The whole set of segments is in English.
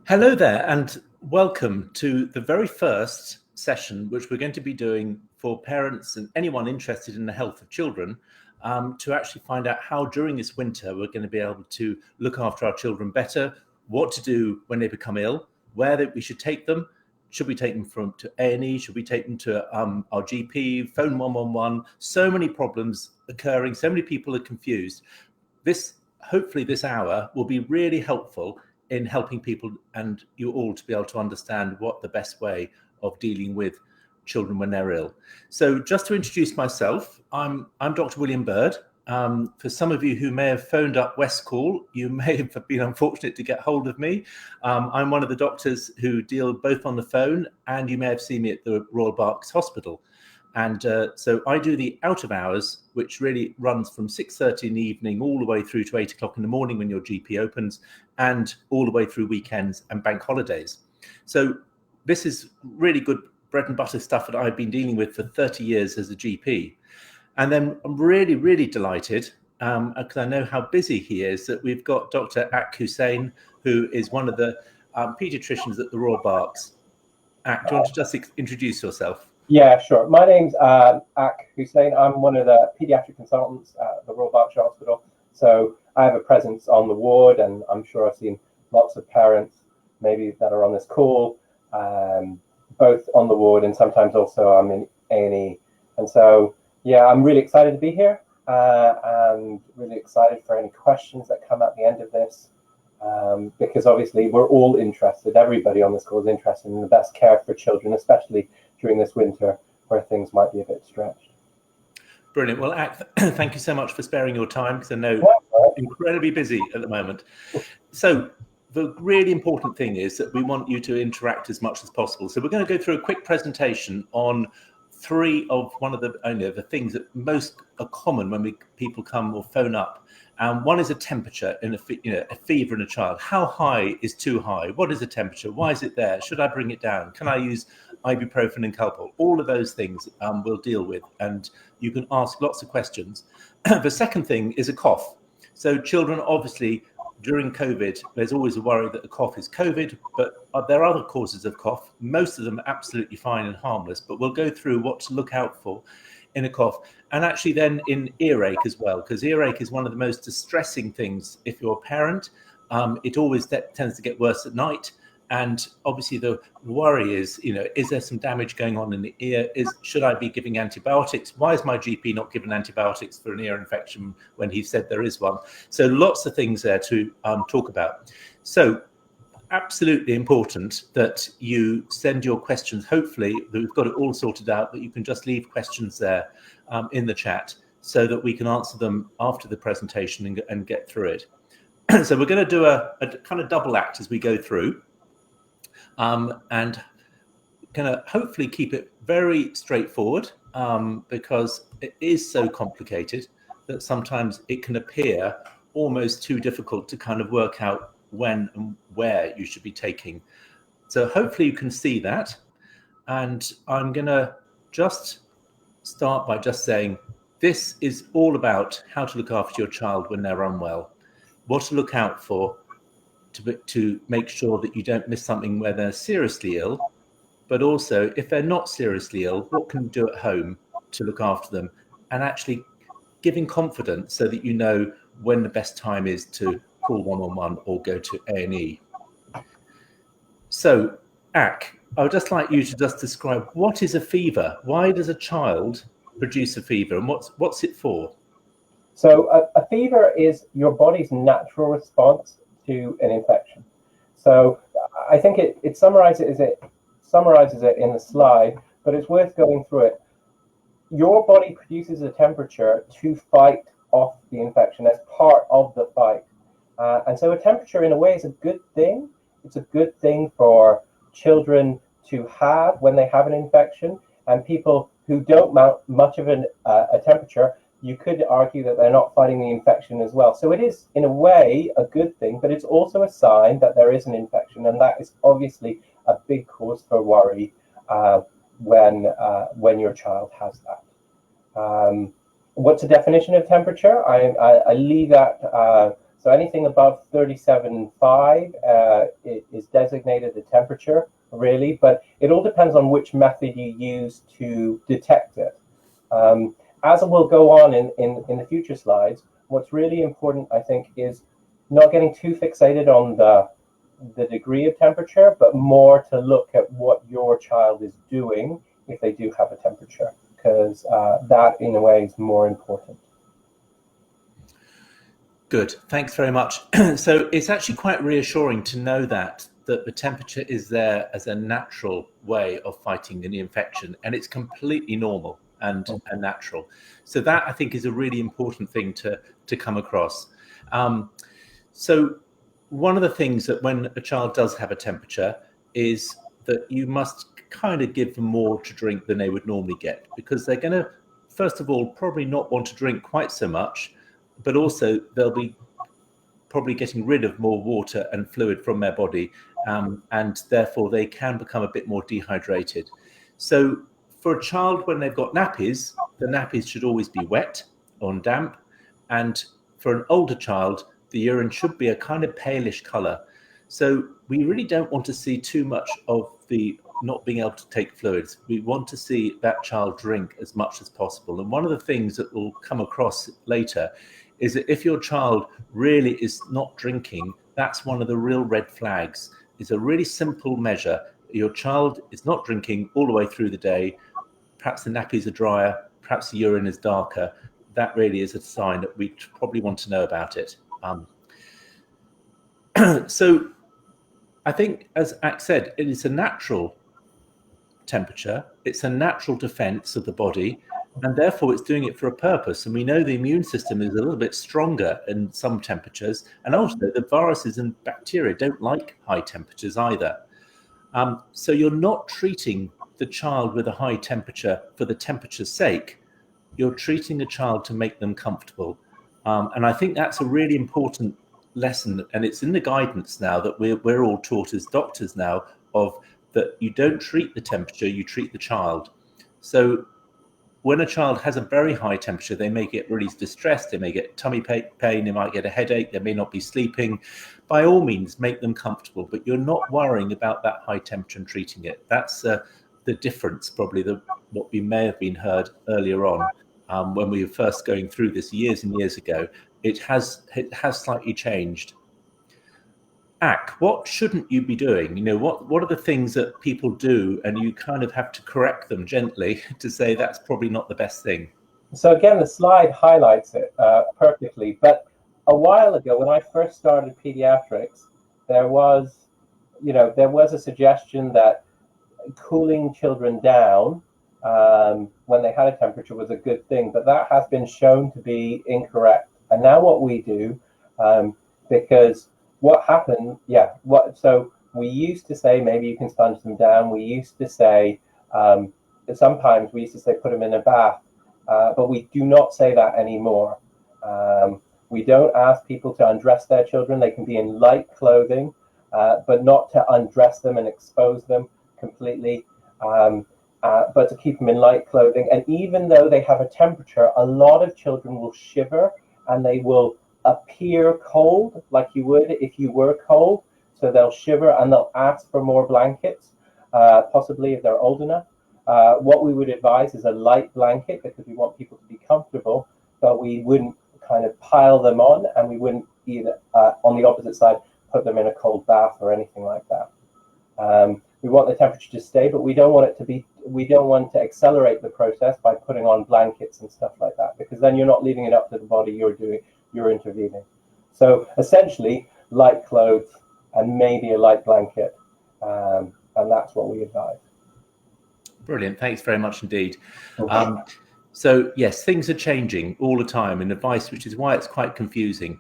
Hello there, and welcome to the very first session, which we're going to be doing for parents and anyone interested in the health of children, to actually find out how during this winter we're going to be able to look after our children better, what to do when they become ill, where we should take them. Should we take them to A&E? Should we take them to our GP? Phone 111. So many problems occurring. So many people are confused. Hopefully this hour will be really helpful in helping people and you all to be able to understand what the best way of dealing with children when they're ill. So just to introduce myself, I'm Dr. William Bird. For some of you who may have phoned up West Call, you may have been unfortunate to get hold of me. I'm one of the doctors who deal both on the phone, and you may have seen me at the Royal Berks Hospital. And so I do the out of hours, which really runs from 6:30 in the evening all the way through to 8 o'clock in the morning when your GP opens, and all the way through weekends and bank holidays. So this is really good bread and butter stuff that I've been dealing with for 30 years as a GP. And then I'm really, really delighted, because I know how busy he is, that we've got Dr. Hussain, who is one of the paediatricians at the Royal Berks. Do you want to just introduce yourself? Yeah, sure. My name's Hussain. I'm one of the paediatric consultants at the Royal Berkshire Hospital. So I have a presence on the ward, and I'm sure I've seen lots of parents maybe that are on this call, both on the ward and sometimes also I'm in A&E. And so, yeah, I'm really excited to be here, and really excited for any questions that come at the end of this, because obviously we're all interested, everybody on this call is interested in the best care for children, especially during this winter where things might be a bit stretched. Brilliant. Well, thank you so much for sparing your time, because I know you're incredibly busy at the moment. So the really important thing is that we want you to interact as much as possible. So we're going to go through a quick presentation on three of the things that most are common when people come or phone up. One is a temperature and a fever in a child. How high is too high? What is the temperature? Why is it there? Should I bring it down? Can I use ibuprofen and Calpol? All of those things we'll deal with, and you can ask lots of questions. The second thing is a cough. So children, obviously, during COVID, there's always a worry that the cough is COVID, but there are other causes of cough. Most of them are absolutely fine and harmless, but we'll go through what to look out for in a cough, and actually then in earache as well, because earache is one of the most distressing things if you're a parent. It always tends to get worse at night, and obviously the worry is, is there some damage going on in the ear? Should I be giving antibiotics? Why is my GP not giving antibiotics for an ear infection when he said there is one? So lots of things there to talk about. So absolutely important that you send your questions. Hopefully we've got it all sorted out, but you can just leave questions there in the chat so that we can answer them after the presentation and get through it. So we're going to do a kind of double act as we go through, and going to hopefully keep it very straightforward, because it is so complicated that sometimes it can appear almost too difficult to kind of work out when and where you should be taking. So hopefully you can see that. And I'm going to just start by just saying this is all about how to look after your child when they're unwell, what to look out for to make sure that you don't miss something where they're seriously ill, but also if they're not seriously ill, what can you do at home to look after them and actually giving confidence so that you know when the best time is to call 111 or go to A&E. So, Ak, I would just like you to just describe what is a fever? Why does a child produce a fever, and what's it for? So a fever is your body's natural response to an infection. So I think it summarizes it in the slide, but it's worth going through it. Your body produces a temperature to fight off the infection as part of the fight. And so a temperature in a way is a good thing. It's a good thing for children to have when they have an infection, and people who don't mount much of a temperature, you could argue that they're not fighting the infection as well. So it is, in a way, a good thing, but it's also a sign that there is an infection, and that is obviously a big cause for worry when your child has that. What's the definition of temperature? I leave that. So anything above 37.5 is designated a temperature, really, but it all depends on which method you use to detect it. As we'll go on in the future slides, what's really important, I think, is not getting too fixated on the degree of temperature, but more to look at what your child is doing if they do have a temperature, because that, in a way, is more important. Good, thanks very much. So it's actually quite reassuring to know that the temperature is there as a natural way of fighting an infection, and it's completely normal and natural. So that, I think, is a really important thing to come across. So one of the things that when a child does have a temperature is that you must kind of give them more to drink than they would normally get, because they're going to, first of all, probably not want to drink quite so much, but also they'll be probably getting rid of more water and fluid from their body, and therefore they can become a bit more dehydrated. So for a child, when they've got nappies, the nappies should always be wet or damp. And for an older child, the urine should be a kind of palish color. So we really don't want to see too much of the not being able to take fluids. We want to see that child drink as much as possible. And one of the things that will come across later is that if your child really is not drinking, that's one of the real red flags. It's a really simple measure. Your child is not drinking all the way through the day. Perhaps the nappies are drier, perhaps the urine is darker. That really is a sign that we probably want to know about it. So I think, as Ak said, it is a natural temperature. It's a natural defense of the body, and therefore it's doing it for a purpose. And we know the immune system is a little bit stronger in some temperatures, and also the viruses and bacteria don't like high temperatures either. So you're not treating the child with a high temperature for the temperature's sake. You're treating the child to make them comfortable. And I think that's a really important lesson, and it's in the guidance now that we're all taught as doctors now, of that you don't treat the temperature, you treat the child. So when a child has a very high temperature, they may get really distressed, they may get tummy pain, they might get a headache, they may not be sleeping. By all means, make them comfortable, but you're not worrying about that high temperature and treating it. That's the difference, probably, what we may have been heard earlier on when we were first going through this years and years ago. It has slightly changed. Ak, what shouldn't you be doing? You know, what are the things that people do, and you kind of have to correct them gently to say that's probably not the best thing? So again, the slide highlights it perfectly. But a while ago, when I first started pediatrics, there was a suggestion that cooling children down when they had a temperature was a good thing, but that has been shown to be incorrect. And now what we do, because what happened, so we used to say maybe you can sponge them down. We used to say, sometimes we used to say put them in a bath, but we do not say that anymore. We don't ask people to undress their children. They can be in light clothing, but not to undress them and expose them completely, but to keep them in light clothing. And even though they have a temperature, a lot of children will shiver and they will appear cold, like you would if you were cold. So they'll shiver and they'll ask for more blankets, possibly if they're old enough. What we would advise is a light blanket, because we want people to be comfortable. but we wouldn't kind of pile them on, and we wouldn't either, on the opposite side, put them in a cold bath or anything like that. We want the temperature to stay, but we don't want to accelerate the process by putting on blankets and stuff like that, because then you're not leaving it up to the body, you're intervening. So essentially, light clothes and maybe a light blanket, and that's what we advise. Brilliant. Thanks very much indeed. So yes, things are changing all the time in advice, which is why it's quite confusing.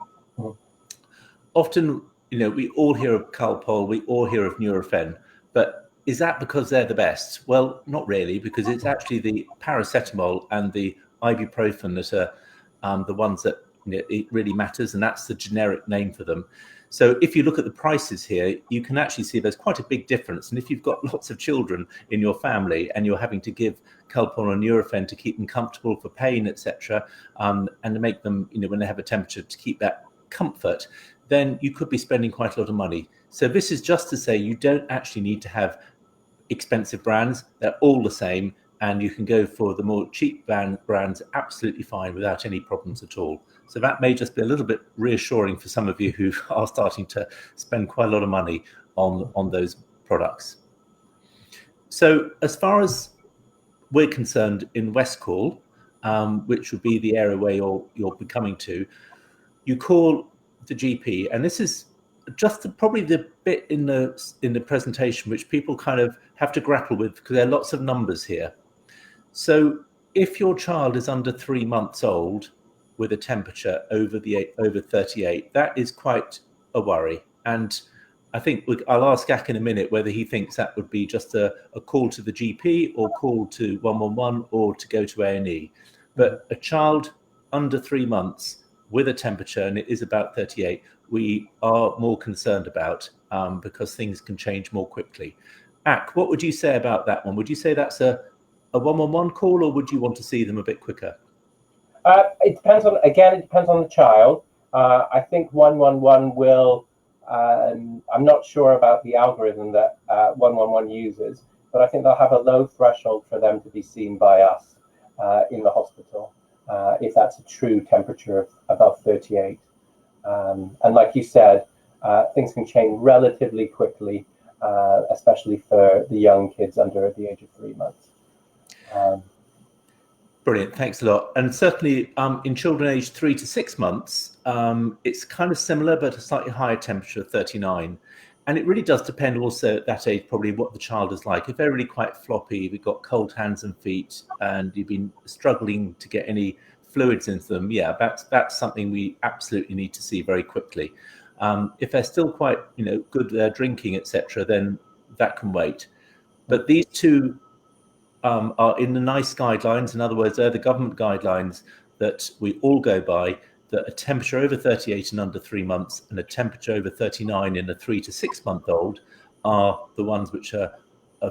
Often, we all hear of Calpol, we all hear of Nurofen, but is that because they're the best? Well, not really, because it's actually the paracetamol and the ibuprofen that are the ones that it really matters, and that's the generic name for them. So if you look at the prices here, you can actually see there's quite a big difference. And if you've got lots of children in your family and you're having to give Calpol or Nurofen to keep them comfortable for pain, etc., and to make them, when they have a temperature, to keep that comfort, then you could be spending quite a lot of money. So this is just to say you don't actually need to have expensive brands. They're all the same, and you can go for the more cheap brands absolutely fine without any problems at all. So that may just be a little bit reassuring for some of you who are starting to spend quite a lot of money on those products. So as far as we're concerned in Westcall, which would be the area where you'll be coming to, you call the GP, and this is just probably the bit in the presentation which people kind of have to grapple with, because there are lots of numbers here. So if your child is under 3 months old with a temperature over 38, that is quite a worry. And I think I'll ask Ak in a minute whether he thinks that would be just a call to the GP or call to 111 or to go to A&E. But a child under 3 months with a temperature, and it is about 38, we are more concerned about because things can change more quickly. Ak, what would you say about that one? Would you say that's a 111 call, or would you want to see them a bit quicker? It depends on the child. I think 111 will, I'm not sure about the algorithm that 111 uses, but I think they'll have a low threshold for them to be seen by us in the hospital, if that's a true temperature of above 38. And like you said, things can change relatively quickly, especially for the young kids under the age of 3 months. Brilliant, thanks a lot. And certainly in children aged 3 to 6 months, it's kind of similar, but a slightly higher temperature of 39. And it really does depend also at that age, probably what the child is like. If they're really quite floppy, we've got cold hands and feet, and you've been struggling to get any fluids into them, yeah, that's something we absolutely need to see very quickly. If they're still quite, good drinking, etc., then that can wait. But these two are in the NICE guidelines. In other words, they're the government guidelines that we all go by, that a temperature over 38 and under 3 months and a temperature over 39 in a 3 to 6 month old are the ones which are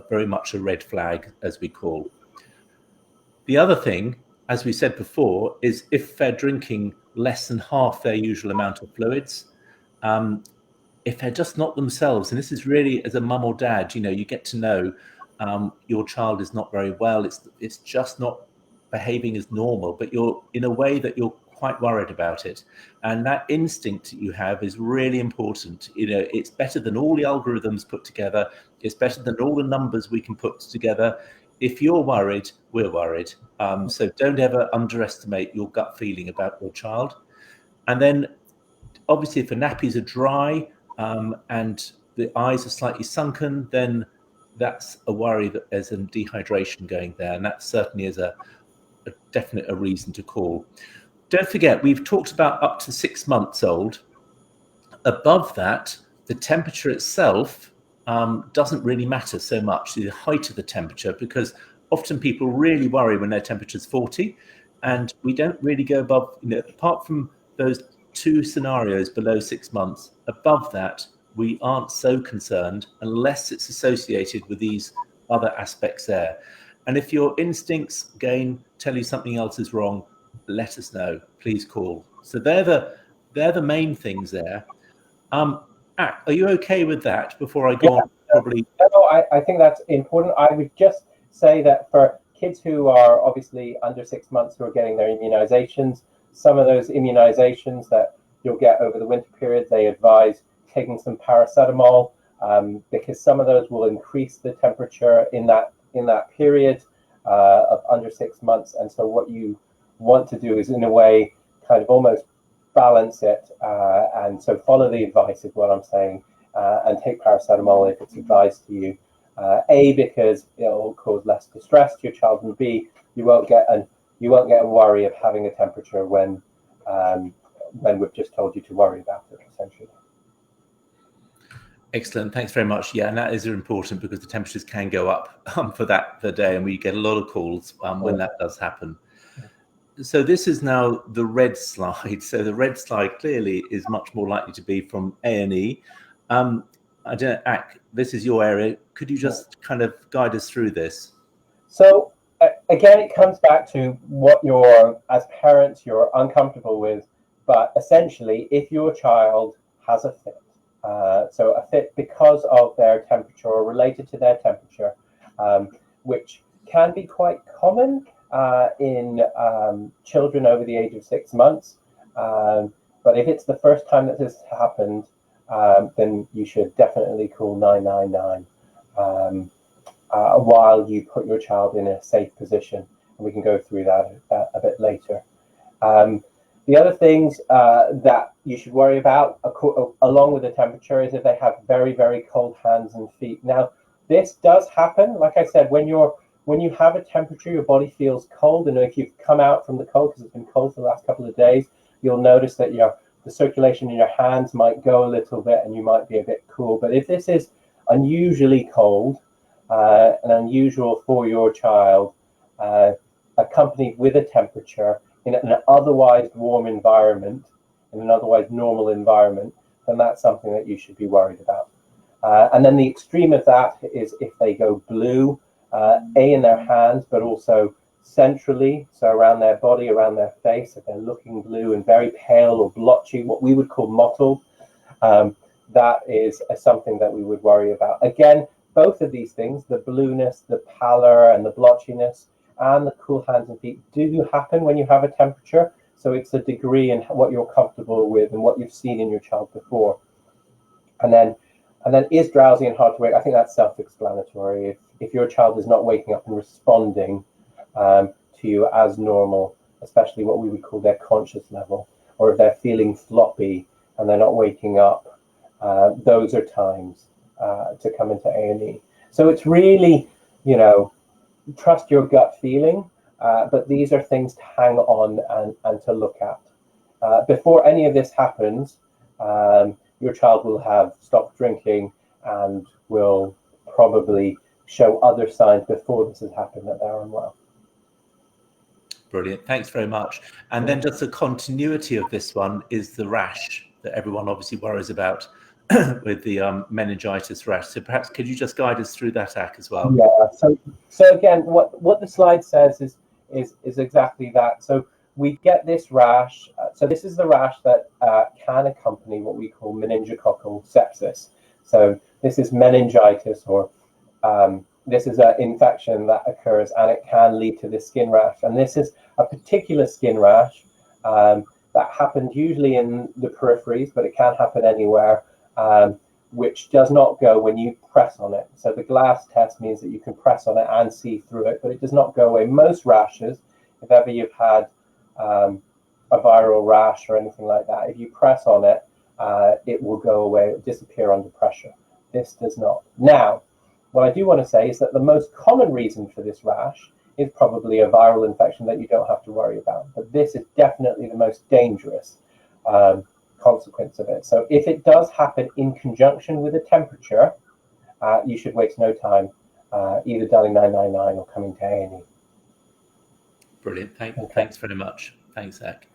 very much a red flag, as we call. The other thing, as we said before, is if they're drinking less than half their usual amount of fluids, if they're just not themselves, and this is really, as a mum or dad, you get to know your child is not very well, it's just not behaving as normal, but you're in a way that you're quite worried about it. And that instinct that you have is really important. It's better than all the algorithms put together. It's better than all the numbers we can put together. If you're worried, we're worried. So don't ever underestimate your gut feeling about your child. And then obviously if the nappies are dry and the eyes are slightly sunken, then that's a worry that there's a dehydration going there. And that certainly is a definite reason to call. Don't forget, we've talked about up to 6 months old. Above that, the temperature itself doesn't really matter so much, the height of the temperature, because often people really worry when their temperature is 40, and we don't really go above, apart from those 2 scenarios below 6 months, above that, we aren't so concerned unless it's associated with these other aspects there. And if your instincts, again, tell you something else is wrong, let us know, please call. So they're the main things there. Are you okay with that before I go on? Probably. No, I think that's important. I would just say that for kids who are obviously under 6 months who are getting their immunizations, some of those immunizations that you'll get over the winter period, they advise taking some paracetamol, because some of those will increase the temperature in that period of under 6 months. And so what you want to do is, in a way, kind of almost balance it, and so follow the advice is what I'm saying, and take paracetamol if it's advised to you. A, because it'll cause less distress to your child, and B, you won't get a worry of having a temperature when we've just told you to worry about it, essentially. Excellent, thanks very much. Yeah, and that is important because the temperatures can go up for the day, and we get a lot of calls when that does happen. So this is now the red slide. So the red slide clearly is much more likely to be from A&E. I don't know, Ak, this is your area. Could you just kind of guide us through this? So again, it comes back to what as parents, you're uncomfortable with. But essentially, if your child has a fit, so a fit because of their temperature or related to their temperature, which can be quite common in children over the age of 6 months. But if it's the first time that this has happened, then you should definitely call 999 while you put your child in a safe position. And we can go through that a bit later. The other things that you should worry about, along with the temperature, is if they have very, very cold hands and feet. Now, this does happen. Like I said, when you have a temperature, your body feels cold. And if you've come out from the cold, because it's been cold for the last couple of days, you'll notice that the circulation in your hands might go a little bit and you might be a bit cool. But if this is unusually cold and unusual for your child, accompanied with a temperature in an otherwise warm environment, in an otherwise normal environment, then that's something that you should be worried about. And then the extreme of that is if they go blue, in their hands, but also centrally, so around their body, around their face, if they're looking blue and very pale or blotchy, what we would call mottled, that is something that we would worry about. Again, both of these things, the blueness, the pallor, and the blotchiness, and the cool hands and feet do happen when you have a temperature. So it's a degree in what you're comfortable with and what you've seen in your child before. And then is drowsy and hard to wake? I think that's self-explanatory. If your child is not waking up and responding to you as normal, especially what we would call their conscious level, or if they're feeling floppy and they're not waking up, those are times to come into A&E. So it's really, trust your gut feeling, but these are things to hang on and to look at. Before any of this happens, your child will have stopped drinking and will probably show other signs before this has happened that they're unwell. Brilliant, thanks very much. And then just the continuity of this one is the rash that everyone obviously worries about with the meningitis rash. So perhaps could you just guide us through that, Ak, as well? Yeah. So again, what the slide says is exactly that. So we get this rash. So this is the rash that can accompany what we call meningococcal sepsis. So this is meningitis, or this is an infection that occurs, and it can lead to this skin rash. And this is a particular skin rash that happens usually in the peripheries, but it can happen anywhere, which does not go when you press on it. So the glass test means that you can press on it and see through it, but it does not go away. Most rashes, if ever you've had a viral rash or anything like that, if you press on it, it will go away, it will disappear under pressure. This does not. Now, what I do want to say is that the most common reason for this rash is probably a viral infection that you don't have to worry about. But this is definitely the most dangerous consequence of it. So if it does happen in conjunction with a temperature, you should waste no time either dialing 999 or coming to A&E. Brilliant. Thanks very much. Thanks, Ak.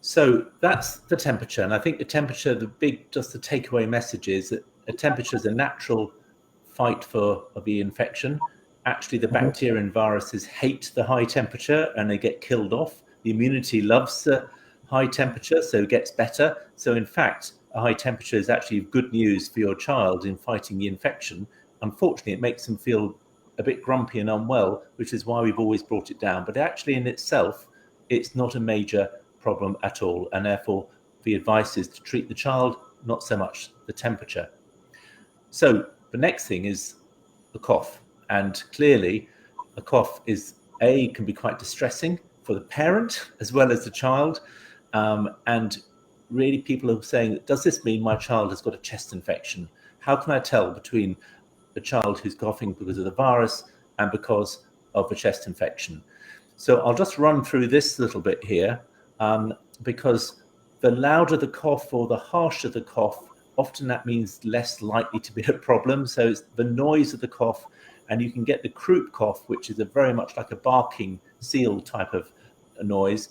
So that's the temperature. And I think the temperature, the takeaway message is that a temperature is a natural fight for the infection. Actually, the bacteria and viruses hate the high temperature and they get killed off. The immunity loves the high temperature, so it gets better. So in fact, a high temperature is actually good news for your child in fighting the infection. Unfortunately, it makes them feel a bit grumpy and unwell, which is why we've always brought it down. But actually in itself, it's not a major problem at all, and therefore the advice is to treat the child, not so much the temperature. So the next thing is a cough, and clearly a cough can be quite distressing for the parent as well as the child, and really people are saying, does this mean my child has got a chest infection? How can I tell between a child who's coughing because of the virus and because of a chest infection? So I'll just run through this little bit here, because the louder the cough or the harsher the cough, often that means less likely to be a problem. So it's the noise of the cough, and you can get the croup cough, which is very much like a barking seal type of noise.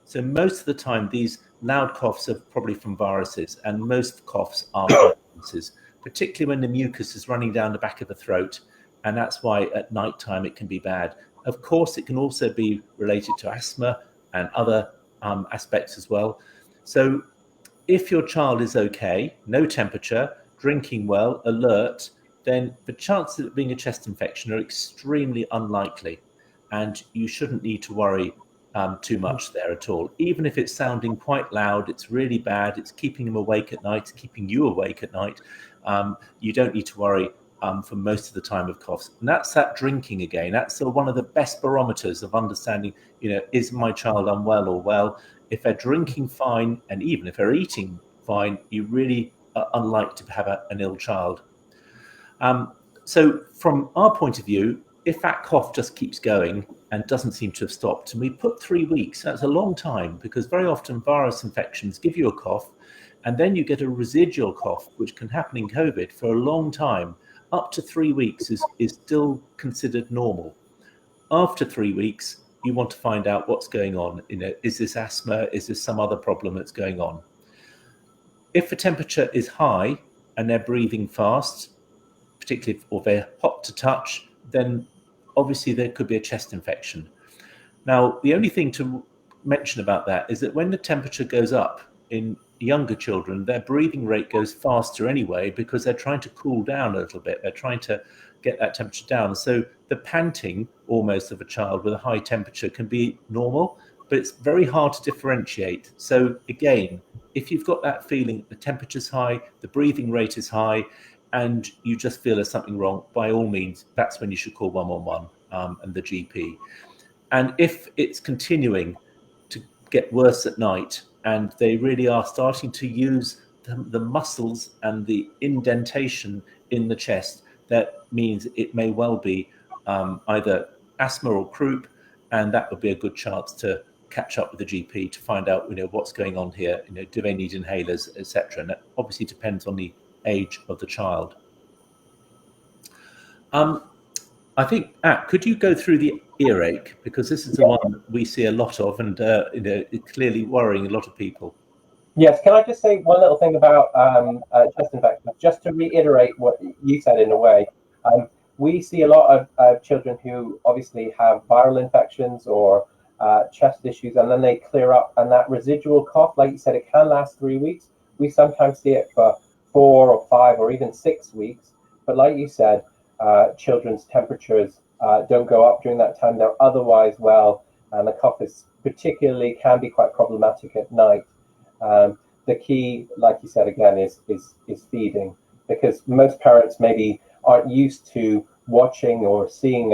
So most of the time, these loud coughs are probably from viruses, and most coughs are viruses, particularly when the mucus is running down the back of the throat, and that's why at night time it can be bad. Of course, it can also be related to asthma and other aspects as well. So if your child is okay, no temperature, drinking well, alert, then the chances of it being a chest infection are extremely unlikely, and you shouldn't need to worry too much there at all. Even if it's sounding quite loud, it's really bad, it's keeping them awake at night, it's keeping you awake at night, you don't need to worry for most of the time of coughs. And that's that drinking again. That's one of the best barometers of understanding, is my child unwell or well? If they're drinking fine, and even if they're eating fine, you really are unlikely to have an ill child. So from our point of view, if that cough just keeps going and doesn't seem to have stopped, and we put 3 weeks, that's a long time, because very often virus infections give you a cough, and then you get a residual cough, which can happen in COVID for a long time. Up to 3 weeks is still considered normal. After 3 weeks, you want to find out what's going on. Is this asthma? Is this some other problem that's going on? If the temperature is high and they're breathing fast, particularly or they're hot to touch, then obviously there could be a chest infection. Now, the only thing to mention about that is that when the temperature goes up in younger children, their breathing rate goes faster anyway, because they're trying to cool down a little bit. They're trying to get that temperature down. So the panting almost of a child with a high temperature can be normal, but it's very hard to differentiate. So again, if you've got that feeling the temperature's high, the breathing rate is high, and you just feel there's something wrong, by all means, that's when you should call 111 and the GP. And if it's continuing to get worse at night, and they really are starting to use the muscles and the indentation in the chest, that means it may well be either asthma or croup, and that would be a good chance to catch up with the GP to find out what's going on here. Do they need inhalers, etc. And that obviously depends on the age of the child. I think, could you go through the earache, because this is the one we see a lot of, and it's clearly worrying a lot of people. Yes, can I just say one little thing about chest infections, just to reiterate what you said in a way. We see a lot of children who obviously have viral infections or chest issues, and then they clear up, and that residual cough, like you said, it can last 3 weeks. We sometimes see it for 4 or 5 or even 6 weeks. But like you said, children's temperatures don't go up during that time. They're otherwise well, and the cough particularly can be quite problematic at night. The key, like you said again, is feeding, because most parents maybe aren't used to watching or seeing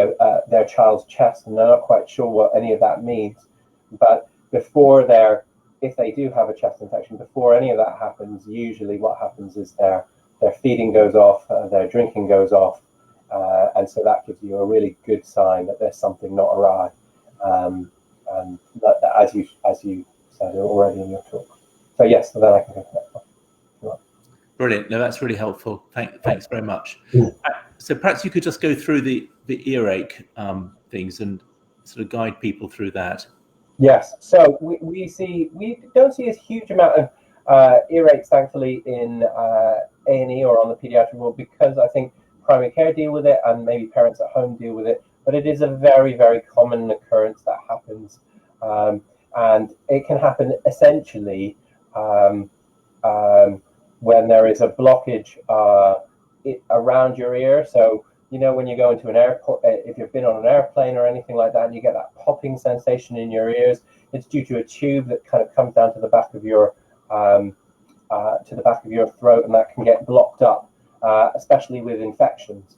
their child's chest, and they're not quite sure what any of that means. But if they do have a chest infection, before any of that happens, usually what happens is their feeding goes off, their drinking goes off, and so that gives you a really good sign that there's something not awry, and that, as you said already in your talk. So yes, so then I can go to the next one. Brilliant. No, that's really helpful. Thanks very much. So perhaps you could just go through the earache things and sort of guide people through that. Yes. So we don't see a huge amount of earaches, thankfully, in A&E or on the pediatric ward, because I think primary care deal with it and maybe parents at home deal with it. But it is a very, very common occurrence that happens, and it can happen essentially when there is a blockage around your ear. So when you go into an airport, if you've been on an airplane or anything like that, and you get that popping sensation in your ears, It's due to a tube that kind of comes down to the back of your throat, and that can get blocked up, especially with infections.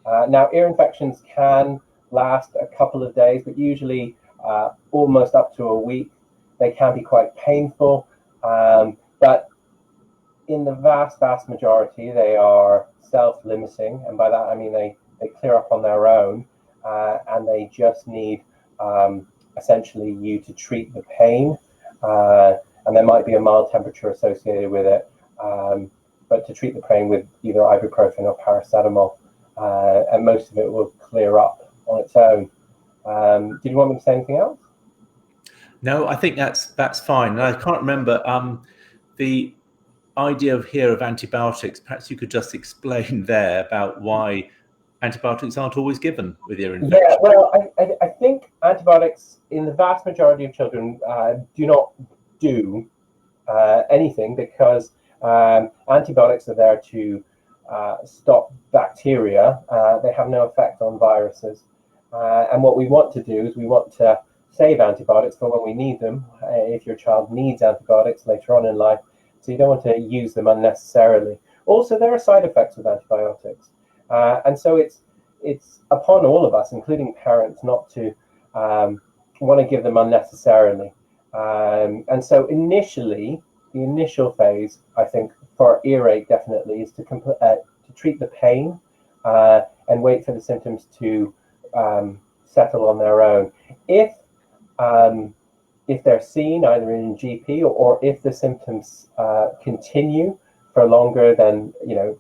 Now, ear infections can last a couple of days, but usually almost up to a week. They can be quite painful, but in the vast majority, they are self-limiting, and by that I mean they clear up on their own, and they just need essentially you to treat the pain, and there might be a mild temperature associated with it, but to treat the pain with either ibuprofen or paracetamol, and most of it will clear up on its own. Did you want me to say anything else? No, I think that's fine. And I can't remember the idea of antibiotics. Perhaps you could just explain there about why antibiotics aren't always given with ear infection. Yeah, well, I think antibiotics in the vast majority of children do not do anything, because antibiotics are there to stop bacteria. They have no effect on viruses. And what we want to do is we want to save antibiotics for when we need them, if your child needs antibiotics later on in life. So you don't want to use them unnecessarily. Also, there are side effects with antibiotics. And so it's upon all of us, including parents, not to want to give them unnecessarily. And so initially, the initial phase, I think, for earache definitely is to treat the pain and wait for the symptoms to settle on their own. If they're seen either in GP or if the symptoms continue for longer than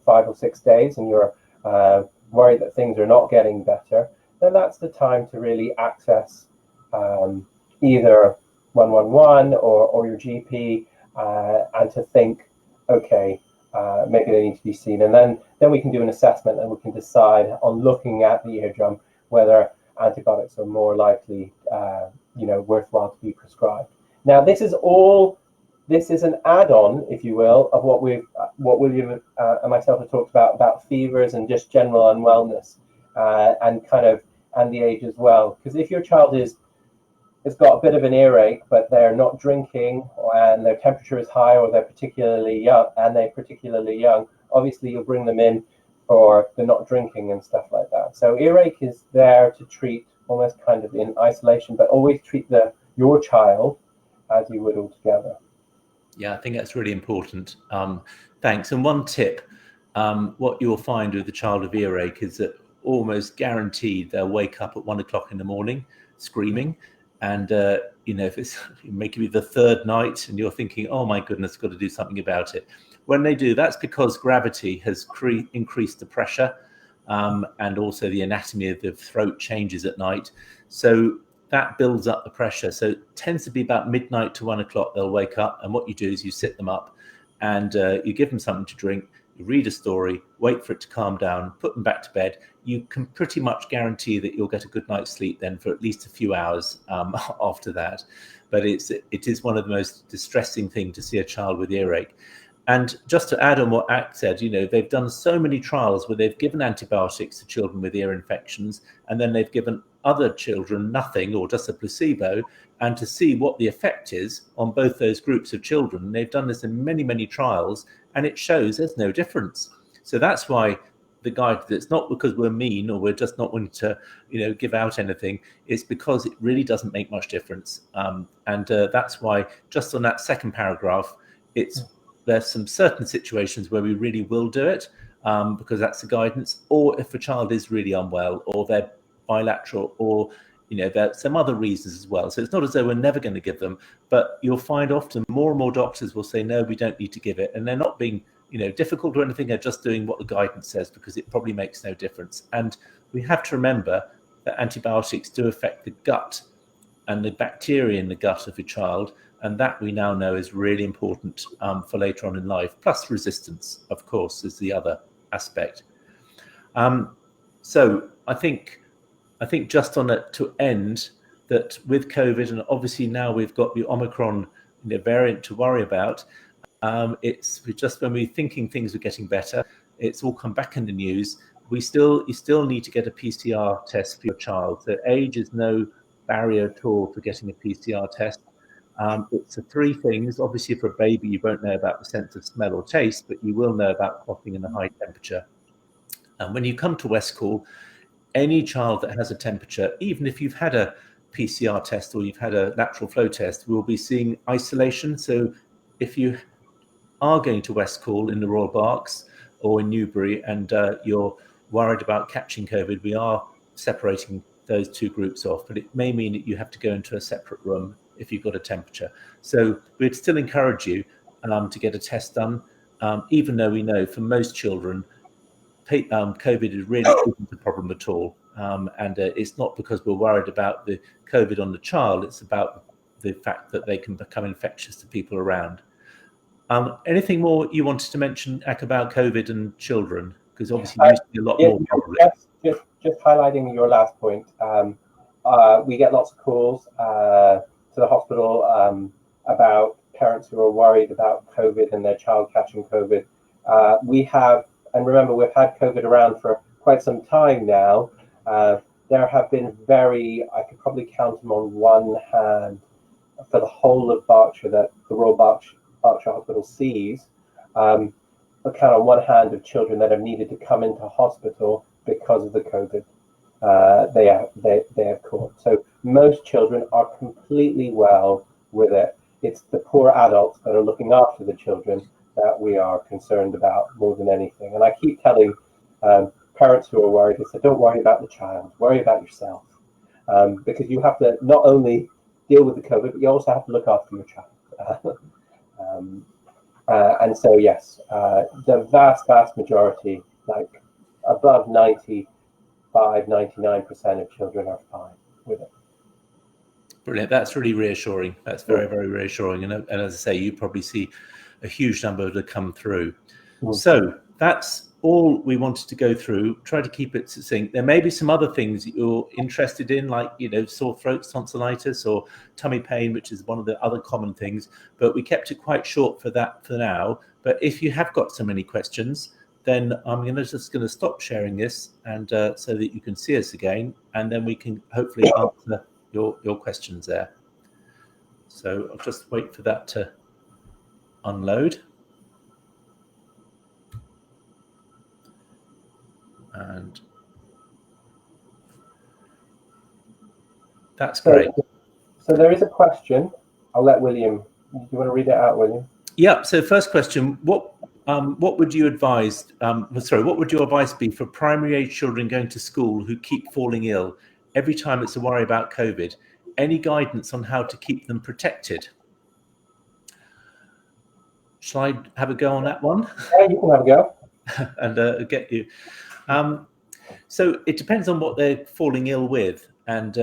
5 or 6 days, and you're worried that things are not getting better, then that's the time to really access either 111 or your GP, and to think, okay, maybe they need to be seen, and then we can do an assessment, and we can decide on looking at the eardrum whether antibiotics are more likely, worthwhile to be prescribed. Now, this is an add-on, if you will, of what William and myself have talked about fevers and just general unwellness, and the age as well. Because if your child has got a bit of an earache, but they're not drinking, and their temperature is high, or they're particularly young, obviously you'll bring them in for the not drinking and stuff like that. So earache is there to treat almost kind of in isolation, but always treat your child as you would altogether. Yeah, I think that's really important. Thanks. And one tip, what you'll find with the child with earache is that almost guaranteed they'll wake up at 1 o'clock in the morning screaming. And, if it's maybe the third night and you're thinking, oh my goodness, got to do something about it. When they do, that's because gravity has increased the pressure, and also the anatomy of the throat changes at night. So that builds up the pressure. So it tends to be about midnight to 1 o'clock they'll wake up. And what you do is you sit them up and you give them something to drink, you read a story, wait for it to calm down, put them back to bed. You can pretty much guarantee that you'll get a good night's sleep then for at least a few hours after that. But it is one of the most distressing things to see a child with earache. And just to add on what Ak said, they've done so many trials where they've given antibiotics to children with ear infections, and then they've given other children nothing or just a placebo, and to see what the effect is on both those groups of children. They've done this in many, many trials, and it shows there's no difference. So that's why the guide, it's not because we're mean or we're just not wanting to, give out anything. It's because it really doesn't make much difference. And that's why just on that second paragraph, there's some certain situations where we really will do it, because that's the guidance, or if a child is really unwell, or they're bilateral, or there's some other reasons as well. So it's not as though we're never going to give them, but you'll find often more and more doctors will say, no, we don't need to give it. And they're not being difficult or anything, they're just doing what the guidance says, because it probably makes no difference. And we have to remember that antibiotics do affect the gut and the bacteria in the gut of a child. And that we now know is really important for later on in life. Plus resistance, of course, is the other aspect. So I think just on it to end that with COVID, and obviously now we've got the Omicron variant to worry about. It's just when we're thinking things are getting better, it's all come back in the news. You still need to get a PCR test for your child. So age is no barrier at all for getting a PCR test. It's the three things. Obviously, for a baby, you won't know about the sense of smell or taste, but you will know about coughing and a high temperature. And when you come to Westcall, any child that has a temperature, even if you've had a PCR test or you've had a lateral flow test, we'll be seeing isolation. So if you are going to Westcall in the Royal Berks or in Newbury and you're worried about catching COVID, we are separating those two groups off, but it may mean that you have to go into a separate room if you've got a temperature. So we'd still encourage you to get a test done, even though we know for most children, COVID really isn't a problem at all. And it's not because we're worried about the COVID on the child, it's about the fact that they can become infectious to people around. Anything more you wanted to mention, Ak, about COVID and children? Because obviously you used to be a lot more probably. Just highlighting your last point. We get lots of calls to the hospital about parents who are worried about COVID and their child catching COVID. We have, and remember, we've had COVID around for quite some time now. There have been I could probably count them on one hand for the whole of Berkshire that the Royal Berkshire Hospital sees. Count on one hand of children that have needed to come into hospital because of the COVID they have caught. So most children are completely well with it. It's the poor adults that are looking after the children that we are concerned about more than anything. And I keep telling parents who are worried, I say, don't worry about the child, worry about yourself. Because you have to not only deal with the COVID, but you also have to look after your child. And so, yes, the vast majority, like above 99% of children are fine with it. Brilliant. That's really reassuring. That's very, very reassuring. And as I say, you probably see a huge number that come through. So that's all we wanted to go through. Try to keep it succinct. There may be some other things that you're interested in, like, sore throat, tonsillitis, or tummy pain, which is one of the other common things, but we kept it quite short for that for now. But if you have got so many questions, then I'm just going to stop sharing this and so that you can see us again, and then we can hopefully answer your questions there. So I'll just wait for that to unload. And that's great. So there is a question. I'll let William. Do you want to read it out, William? Yeah. So first question: What would you advise? What would your advice be for primary age children going to school who keep falling ill every time it's a worry about COVID? Any guidance on how to keep them protected? Shall I have a go on that one? Yeah, you can have a go. And get you. So it depends on what they're falling ill with, and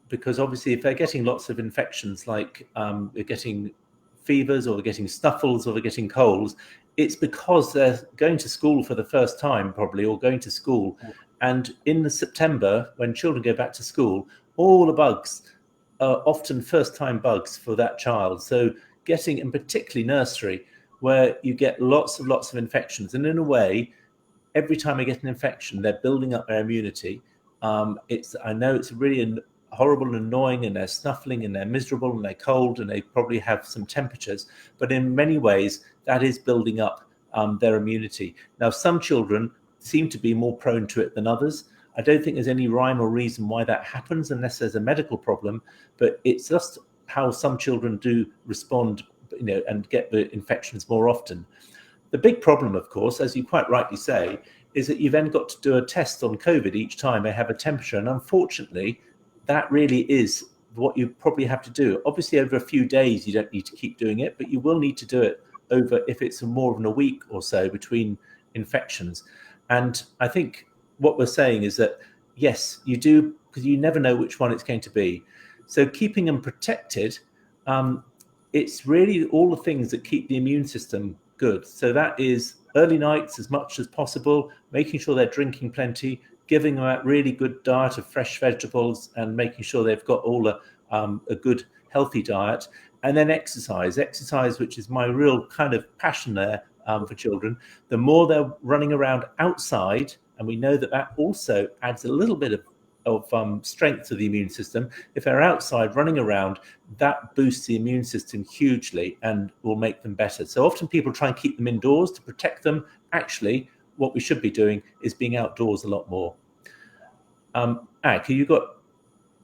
because obviously if they're getting lots of infections, like they're getting fevers or they're getting snuffles or they're getting colds, it's because they're going to school for the first time probably, or going to school. And in the September, when children go back to school, all the bugs are often first-time bugs for that child. So getting, and particularly nursery, where you get lots of infections, and in a way, every time they get an infection, they're building up their immunity. I know it's really horrible and annoying, and they're snuffling and they're miserable and they're cold and they probably have some temperatures, but in many ways that is building up their immunity. Now, some children seem to be more prone to it than others. I don't think there's any rhyme or reason why that happens unless there's a medical problem, but it's just how some children do respond, and get the infections more often. The big problem, of course, as you quite rightly say, is that you've then got to do a test on COVID each time they have a temperature. And unfortunately, that really is what you probably have to do. Obviously, over a few days, you don't need to keep doing it, but you will need to do it over, if it's more than a week or so between infections. And I think what we're saying is that, yes, you do, because you never know which one it's going to be. So keeping them protected, it's really all the things that keep the immune system good. So that is early nights as much as possible, making sure they're drinking plenty, giving them a really good diet of fresh vegetables, and making sure they've got all a good healthy diet, and then exercise, which is my real kind of passion there for children. The more they're running around outside, and we know that also adds a little bit of strength to the immune system. If they're outside running around, that boosts the immune system hugely and will make them better. So often people try and keep them indoors to protect them. Actually, what we should be doing is being outdoors a lot more. Ak, you got?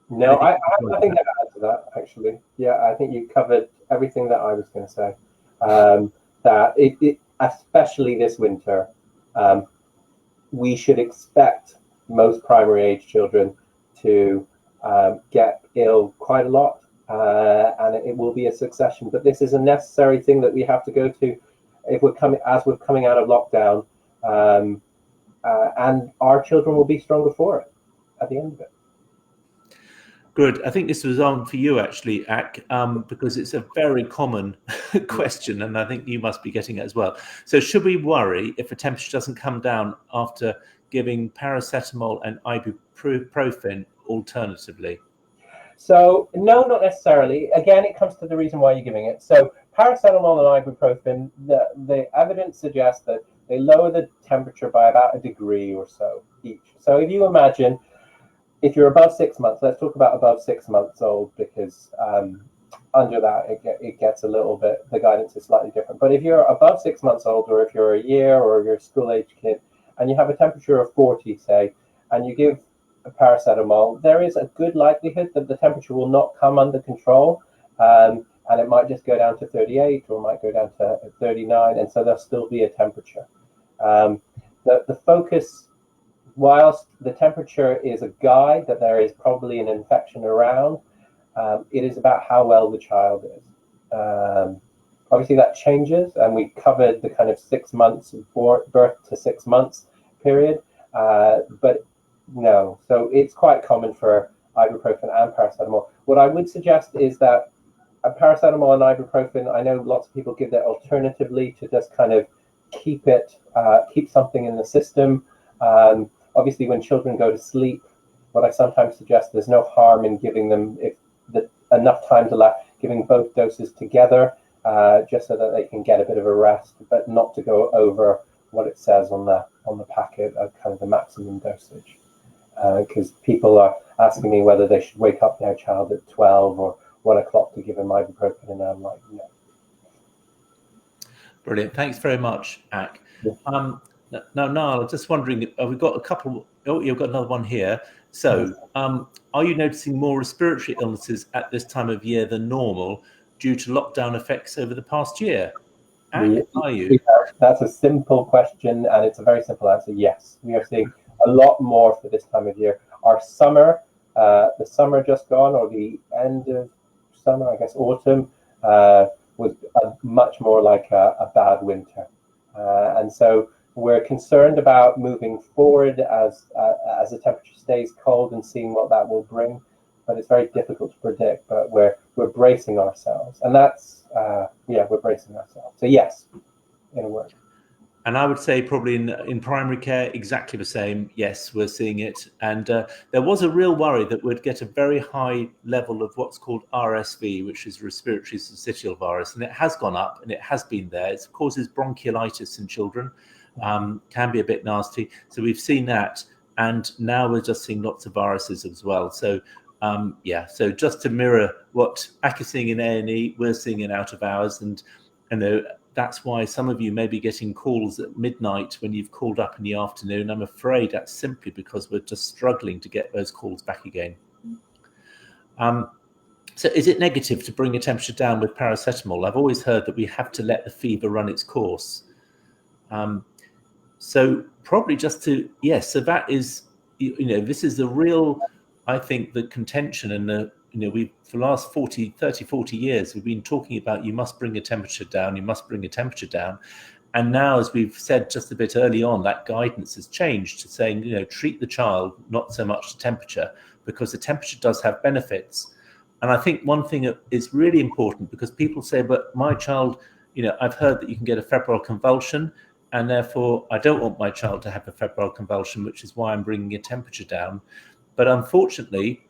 No, I have nothing to add to that, actually. Yeah, I think you covered everything that I was going to say. That especially this winter, we should expect most primary age children to get ill quite a lot, and it will be a succession. But this is a necessary thing that we have to go to if we're coming out of lockdown, and our children will be stronger for it at the end of it. Good. I think this was on for you actually, Ak, because it's a very common question, and I think you must be getting it as well. So should we worry if the temperature doesn't come down after giving paracetamol and ibuprofen alternatively? So no, not necessarily. Again, it comes to the reason why you're giving it. So paracetamol and ibuprofen, the evidence suggests that they lower the temperature by about 1 degree or so each. So if you imagine, if you're above 6 months, let's talk about above 6 months old, because under that it gets a little bit, the guidance is slightly different. But if you're above 6 months old, or if you're a year, or you're a school-age kid, and you have a temperature of 40, say, and you give a paracetamol, there is a good likelihood that the temperature will not come under control, and it might just go down to 38, or it might go down to 39, and so there'll still be a temperature. The focus, whilst the temperature is a guide that there is probably an infection around, it is about how well the child is. Obviously that changes, and we covered the kind of 6 months, birth to 6 months period, but no. So it's quite common for ibuprofen and paracetamol. What I would suggest is that a paracetamol and ibuprofen, I know lots of people give that alternatively to just kind of keep something in the system. Obviously, when children go to sleep, what I sometimes suggest, there's no harm in giving them, if enough time to allow, giving both doses together, just so that they can get a bit of a rest, but not to go over what it says on the packet of kind of the maximum dosage. Because people are asking me whether they should wake up their child at 12 or 1 o'clock to give them ibuprofen, and I'm like, no. Brilliant. Thanks very much, Ak. Yeah. Now, Niall, I'm just wondering, we've got a couple. Oh, you've got another one here. So, are you noticing more respiratory illnesses at this time of year than normal due to lockdown effects over the past year? Ak, are you? That's a simple question, and it's a very simple answer. Yes, we are seeing a lot more for this time of year. Our summer, the summer just gone, or the end of summer, I guess autumn, was much more like a bad winter, and so we're concerned about moving forward as the temperature stays cold and seeing what that will bring. But it's very difficult to predict. But we're bracing ourselves, and that's we're bracing ourselves. So yes, in a word. And I would say probably in primary care, exactly the same. Yes, we're seeing it. And there was a real worry that we'd get a very high level of what's called RSV, which is respiratory syncytial virus. And it has gone up, and it has been there. It causes bronchiolitis in children, can be a bit nasty. So we've seen that. And now we're just seeing lots of viruses as well. So, so just to mirror what Ak is seeing in A&E, we're seeing in out of hours. And that's why some of you may be getting calls at midnight when you've called up in the afternoon. I'm afraid that's simply because we're just struggling to get those calls back again. So is it negative to bring a temperature down with paracetamol? I've always heard that we have to let the fever run its course. So probably just to, yes, so that is, this is the real, I think, the contention, and we've, for the last 30, 40 years, we've been talking about you must bring a temperature down, you must bring a temperature down. And now, as we've said just a bit early on, that guidance has changed to saying, treat the child, not so much the temperature, because the temperature does have benefits. And I think one thing that is really important, because people say, but my child, I've heard that you can get a febrile convulsion, and therefore I don't want my child to have a febrile convulsion, which is why I'm bringing a temperature down. But unfortunately,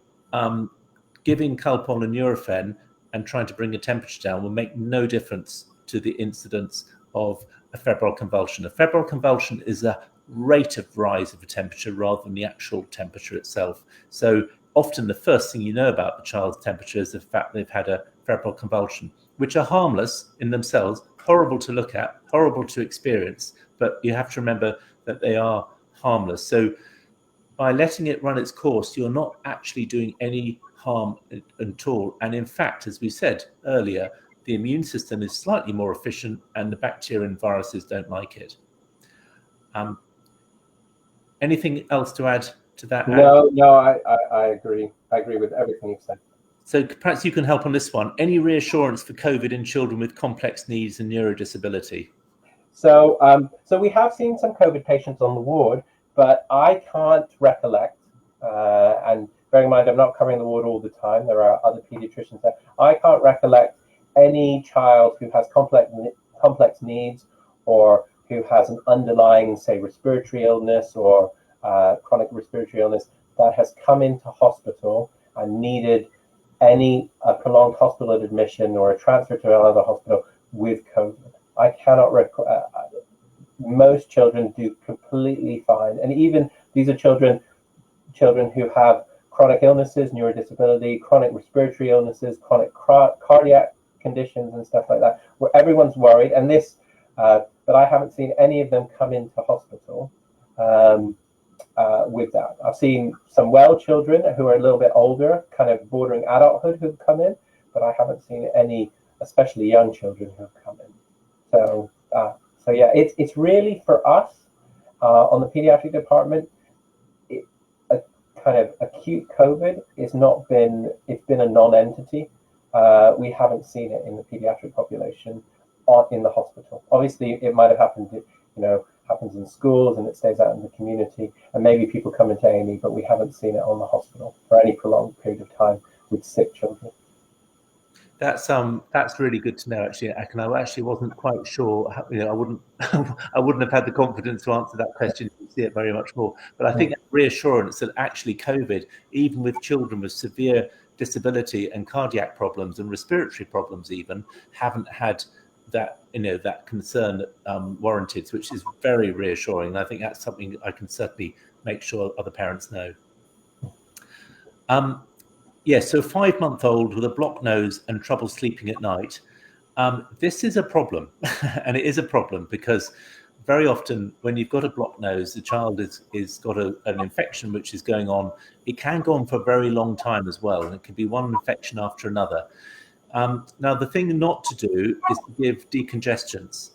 giving Calpol and Nurofen and trying to bring a temperature down will make no difference to the incidence of a febrile convulsion. A febrile convulsion is a rate of rise of the temperature rather than the actual temperature itself. So often the first thing you know about the child's temperature is the fact they've had a febrile convulsion, which are harmless in themselves, horrible to look at, horrible to experience, but you have to remember that they are harmless. So by letting it run its course, you're not actually doing any harm at all. And in fact, as we said earlier, the immune system is slightly more efficient and the bacteria and viruses don't like it. Anything else to add to that? No, I agree. I agree with everything you've said. So perhaps you can help on this one. Any reassurance for COVID in children with complex needs and neurodisability? So, so we have seen some COVID patients on the ward, but I can't recollect, and bearing in mind I'm not covering the ward all the time, there are other pediatricians there, I can't recollect any child who has complex needs or who has an underlying, say, respiratory illness or chronic respiratory illness that has come into hospital and needed any prolonged hospital admission or a transfer to another hospital with COVID. I cannot most children do completely fine, and even these are children who have chronic illnesses, neurodisability, chronic respiratory illnesses, chronic cardiac conditions and stuff like that, where everyone's worried. And this, but I haven't seen any of them come into hospital with that. I've seen some well children who are a little bit older, kind of bordering adulthood, who've come in, but I haven't seen any, especially young children, who've come in. So yeah, it's really for us on the pediatric department. A kind of acute COVID it's been a non-entity. We haven't seen it in the pediatric population or in the hospital. Obviously, it might have happened, happens in schools and it stays out in the community, and maybe people come into A&E, but we haven't seen it on the hospital for any prolonged period of time with sick children. That's really good to know, actually, and I actually wasn't quite sure. I wouldn't have had the confidence to answer that question. You see it very much more, but I think that reassurance that actually COVID, even with children with severe disability and cardiac problems and respiratory problems, even haven't had that that concern warranted, which is very reassuring. And I think that's something I can certainly make sure other parents know. Yes, so 5-month-old with a blocked nose and trouble sleeping at night. This is a problem, and it is a problem because very often when you've got a blocked nose, the child is got an infection which is going on. It can go on for a very long time as well, and it can be one infection after another. Now, the thing not to do is to give decongestants.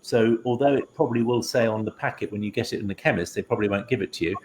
So although it probably will say on the packet when you get it in the chemist, they probably won't give it to you.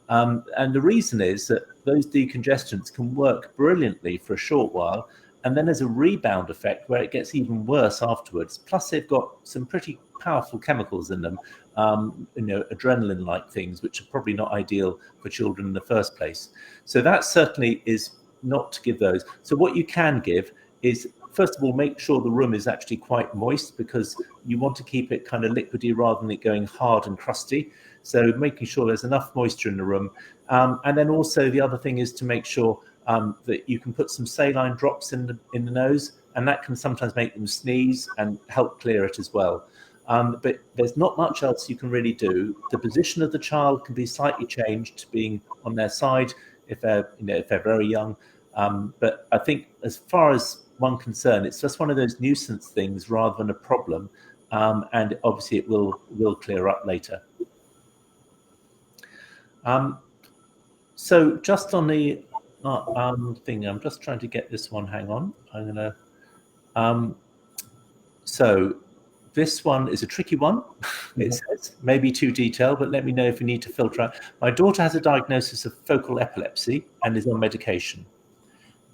And the reason is that those decongestants can work brilliantly for a short while, and then there's a rebound effect where it gets even worse afterwards. Plus, they've got some pretty powerful chemicals in them, adrenaline-like things, which are probably not ideal for children in the first place. So that certainly is not to give those. So what you can give is, first of all, make sure the room is actually quite moist, because you want to keep it kind of liquidy rather than it going hard and crusty. So making sure there's enough moisture in the room. And then also the other thing is to make sure that you can put some saline drops in the nose, and that can sometimes make them sneeze and help clear it as well. But there's not much else you can really do. The position of the child can be slightly changed to being on their side if they're very young. But I think as far as one concerned, it's just one of those nuisance things rather than a problem. And obviously it will clear up later. So just on the thing, I'm just trying to get this one. Hang on, I'm gonna. So this one is a tricky one. It says maybe too detailed, but let me know if you need to filter out. My daughter has a diagnosis of focal epilepsy and is on medication.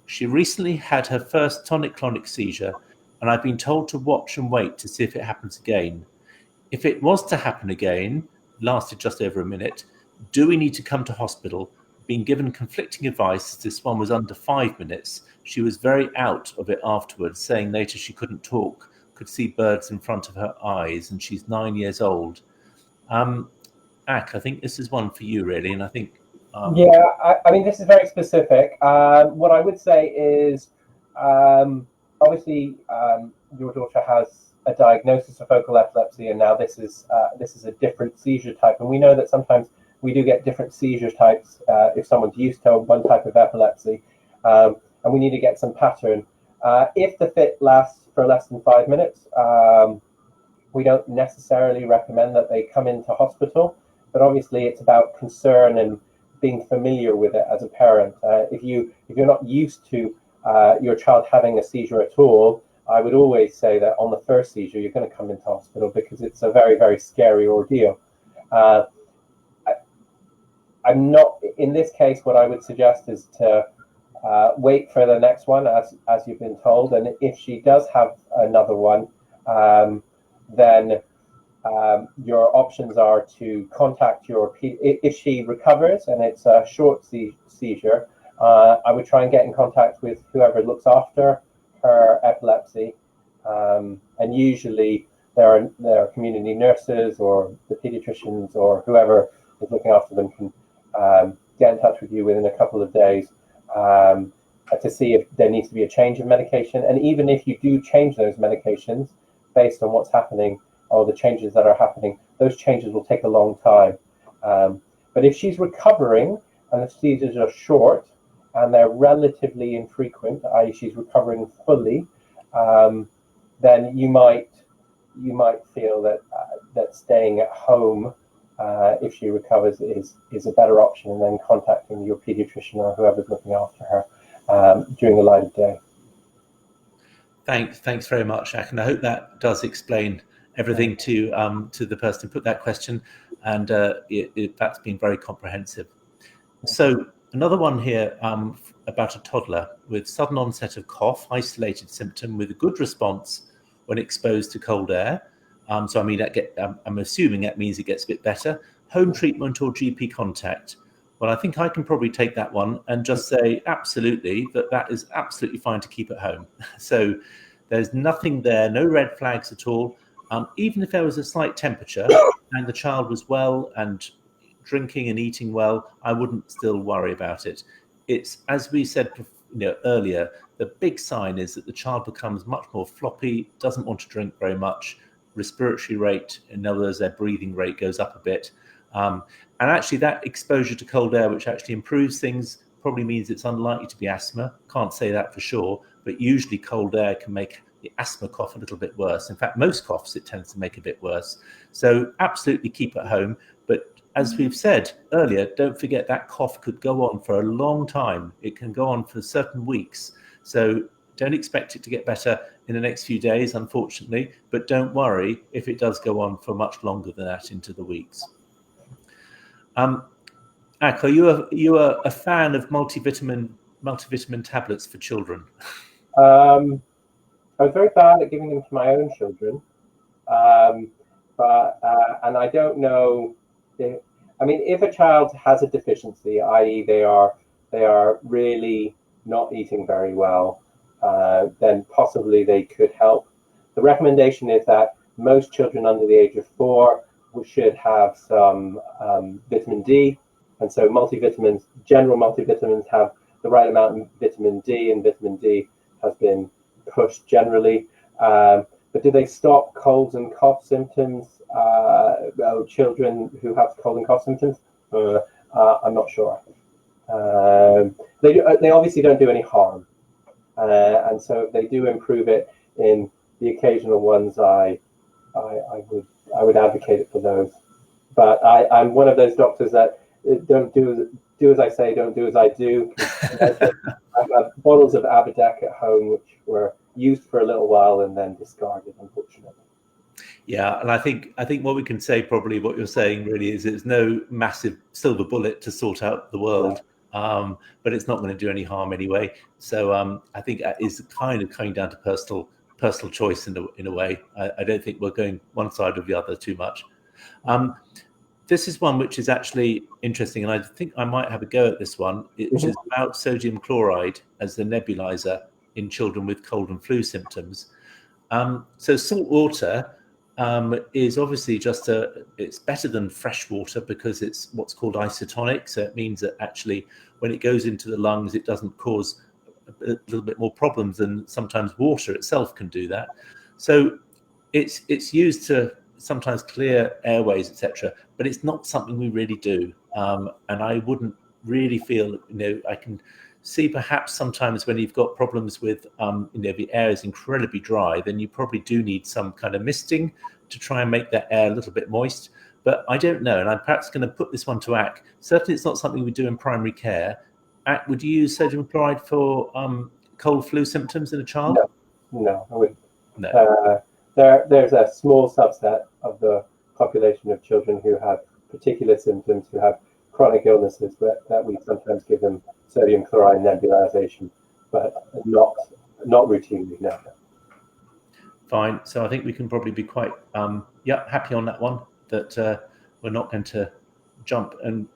She recently had her first tonic-clonic seizure, and I've been told to watch and wait to see if it happens again. If it was to happen again, lasted just over a minute, do we need to come to hospital? Being given conflicting advice, this one was under 5 minutes. She was very out of it afterwards, saying later she couldn't talk, could see birds in front of her eyes, and she's 9 years old. Ak, I think this is one for you, really, and I think... Yeah, I mean, this is very specific. What I would say is, obviously, your daughter has a diagnosis of focal epilepsy, and now this is a different seizure type. And we know that sometimes we do get different seizure types if someone's used to one type of epilepsy, and we need to get some pattern. If the fit lasts for less than 5 minutes, we don't necessarily recommend that they come into hospital, but obviously it's about concern and being familiar with it as a parent. If you're not used to your child having a seizure at all, I would always say that on the first seizure, you're going to come into hospital because it's a very, very scary ordeal. I'm not, in this case, what I would suggest is to wait for the next one, as you've been told. And if she does have another one, then your options are to contact if she recovers and it's a short seizure, I would try and get in contact with whoever looks after her epilepsy, and usually there are community nurses or the pediatricians or whoever is looking after them can get in touch with you within a couple of days to see if there needs to be a change of medication. And even if you do change those medications based on what's happening or the changes that are happening, those changes will take a long time. But if she's recovering and the seizures are short and they're relatively infrequent, i.e. she's recovering fully, then you might feel that staying at home if she recovers is a better option, and then contacting your pediatrician or whoever's looking after her during the light of day. Thanks very much, Ak, and I hope that does explain everything to the person who put that question, and that's been very comprehensive. So another one here about a toddler with sudden onset of cough, isolated symptom with a good response when exposed to cold air. So I mean, I'm assuming that means it gets a bit better. Home treatment or GP contact? Well, I think I can probably take that one and just say absolutely that is absolutely fine to keep at home. So there's nothing there, no red flags at all. Even if there was a slight temperature and the child was well and drinking and eating well, I wouldn't still worry about it. It's, as we said earlier, the big sign is that the child becomes much more floppy, doesn't want to drink very much, respiratory rate, in other words, their breathing rate goes up a bit. And actually that exposure to cold air, which actually improves things, probably means it's unlikely to be asthma. Can't say that for sure, but usually cold air can make the asthma cough a little bit worse. In fact, most coughs, it tends to make a bit worse. So absolutely keep at home. But as we've said earlier, don't forget that cough could go on for a long time. It can go on for certain weeks. So don't expect it to get better in the next few days, unfortunately, but don't worry if it does go on for much longer than that into the weeks. Ak, are you a fan of multivitamin tablets for children? I was very bad at giving them to my own children, but I don't know. If a child has a deficiency, i.e. they are really not eating very well, then possibly they could help. The recommendation is that most children under the age of 4 should have some vitamin D, and so multivitamins, general multivitamins, have the right amount of vitamin D, and vitamin D has been pushed generally. But do they stop colds and cough symptoms? Children who have cold and cough symptoms? I'm not sure. They obviously don't do any harm, and so if they do improve it in the occasional ones, I would advocate it for those. But I'm one of those doctors that don't do as I say, don't do as I do. I have bottles of Abadec at home which were used for a little while and then discarded, unfortunately. Yeah, and I think what we can say, probably what you're saying really is there's no massive silver bullet to sort out the world, but it's not going to do any harm anyway. So I think that is kind of coming down to personal choice in a way. I don't think we're going one side or the other too much. This is one which is actually interesting, and I think I might have a go at this one, which is about sodium chloride as the nebulizer in children with cold and flu symptoms. So salt water is obviously it's better than fresh water because it's what's called isotonic. So it means that actually when it goes into the lungs, it doesn't cause a little bit more problems than sometimes water itself can do that. So it's used to sometimes clear airways, etc., but it's not something we really do. And I wouldn't really feel, I can see perhaps sometimes when you've got problems with, the air is incredibly dry, then you probably do need some kind of misting to try and make that air a little bit moist. But I don't know, and I'm perhaps going to put this one to Ak. Certainly, it's not something we do in primary care. Ak, would you use sodium chloride for cold flu symptoms in a child? No, I wouldn't. No. There's a small subset of the population of children who have particular symptoms, who have chronic illnesses, that we sometimes give them sodium chloride nebulization, but not routinely, no. Fine. So I think we can probably be quite happy on that one, that we're not going to jump and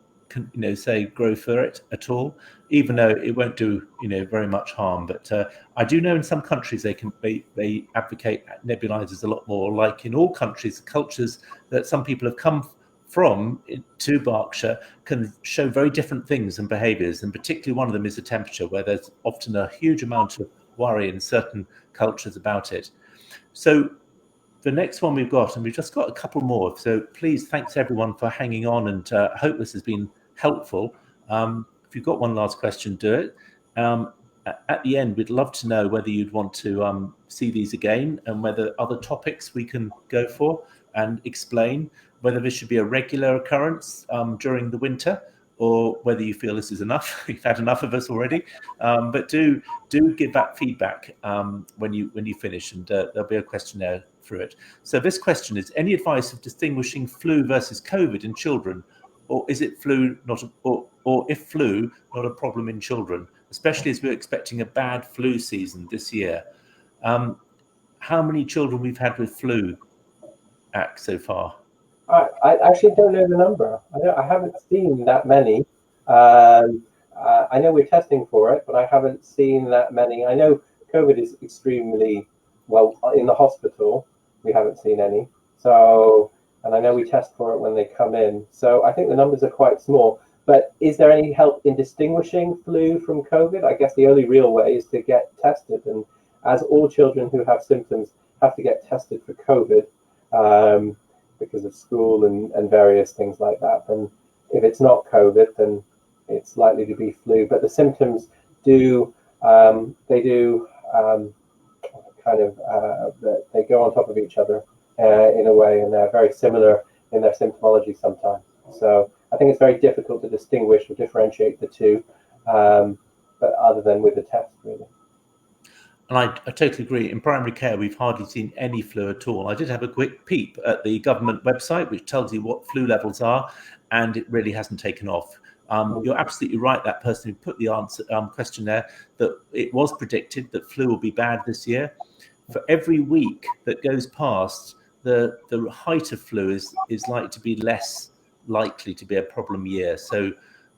say grow for it at all, even though it won't do very much harm. But I do know in some countries they advocate nebulizers a lot more. Like in all countries, cultures that some people have come from to Berkshire can show very different things and behaviours, and particularly one of them is the temperature, where there's often a huge amount of worry in certain cultures about it. So the next one we've got, and we've just got a couple more, so please, thanks everyone for hanging on, and I hope this has been helpful. If you've got one last question, do it. At the end, we'd love to know whether you'd want to see these again, and whether other topics we can go for and explain, whether this should be a regular occurrence during the winter, or whether you feel this is enough. You've had enough of us already. But do give that feedback when you finish, and there'll be a questionnaire through it. So this question is: any advice of distinguishing flu versus COVID in children, or is it flu or if flu not a problem in children, especially as we're expecting a bad flu season this year? How many children we've had with flu, Ak, so far? I actually don't know the number. I haven't seen that many. I know we're testing for it, but I haven't seen that many. I know COVID is extremely well in the hospital. We haven't seen any. So, and I know we test for it when they come in. So I think the numbers are quite small. But is there any help in distinguishing flu from COVID? I guess the only real way is to get tested. And as all children who have symptoms have to get tested for COVID, because of school and various things like that. And if it's not COVID, then it's likely to be flu. But the symptoms they go on top of each other in a way, and they're very similar in their symptomology sometimes. So I think it's very difficult to distinguish or differentiate the two, but other than with the test, really. And I totally agree. In primary care, we've hardly seen any flu at all. I did have a quick peep at the government website, which tells you what flu levels are, and it really hasn't taken off. You're absolutely right, that person who put the question there, that it was predicted that flu will be bad this year. For every week that goes past, the height of flu is likely to be less likely to be a problem year. So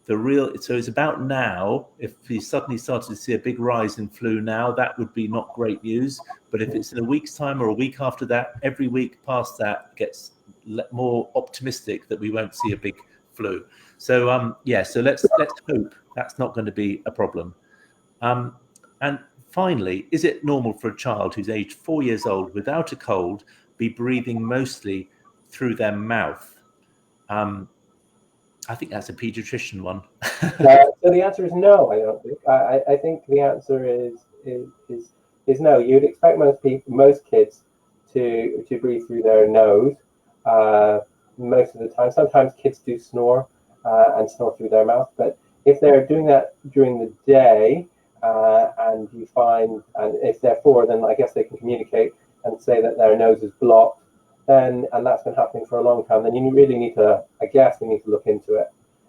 it's about now. If we suddenly started to see a big rise in flu now, that would be not great news. But if it's in a week's time or a week after that, every week past that gets more optimistic that we won't see a big flu. So so let's hope that's not going to be a problem. And finally, is it normal for a child who's aged 4 years old without a cold be breathing mostly through their mouth? I think that's a pediatrician one. So the answer is no. I don't think. I think the answer is no. You'd expect most kids to breathe through their nose most of the time. Sometimes kids do snore and snore through their mouth, but if they're doing that during the day and you find, and if they're 4, then I guess they can communicate and say that their nose is blocked. And that's been happening for a long time, then you really need to, I guess we need to look into it.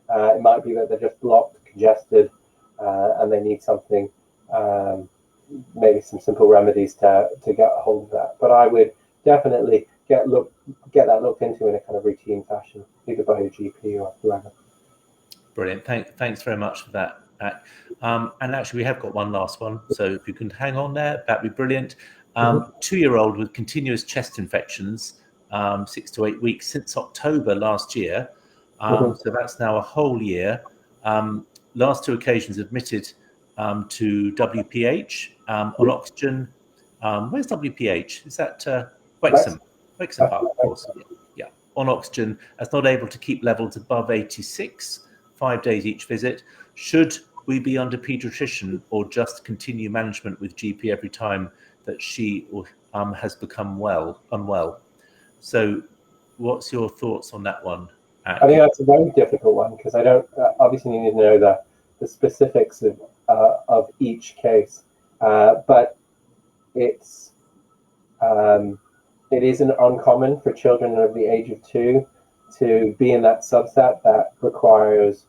It might be that they're just blocked, congested, and they need something, maybe some simple remedies to get a hold of that. But I would definitely get that looked into in a kind of routine fashion, either by your GP or whoever. Brilliant. Thanks very much for that, Ak. And actually, we have got one last one. So if you can hang on there, that'd be brilliant. 2-year-old with continuous chest infections, 6 to 8 weeks since October last year. So that's now a whole year. Last 2 occasions admitted to WPH on oxygen. Where's WPH? Is that Wexham Park, of course. Yeah, on oxygen, as not able to keep levels above 86, 5 days each visit. Should we be under paediatrician or just continue management with GP every time that she has become unwell? So what's your thoughts on that one? I think that's a very difficult one, because I don't obviously need to know the specifics of each case, but it isn't uncommon for children of the age of 2 to be in that subset that requires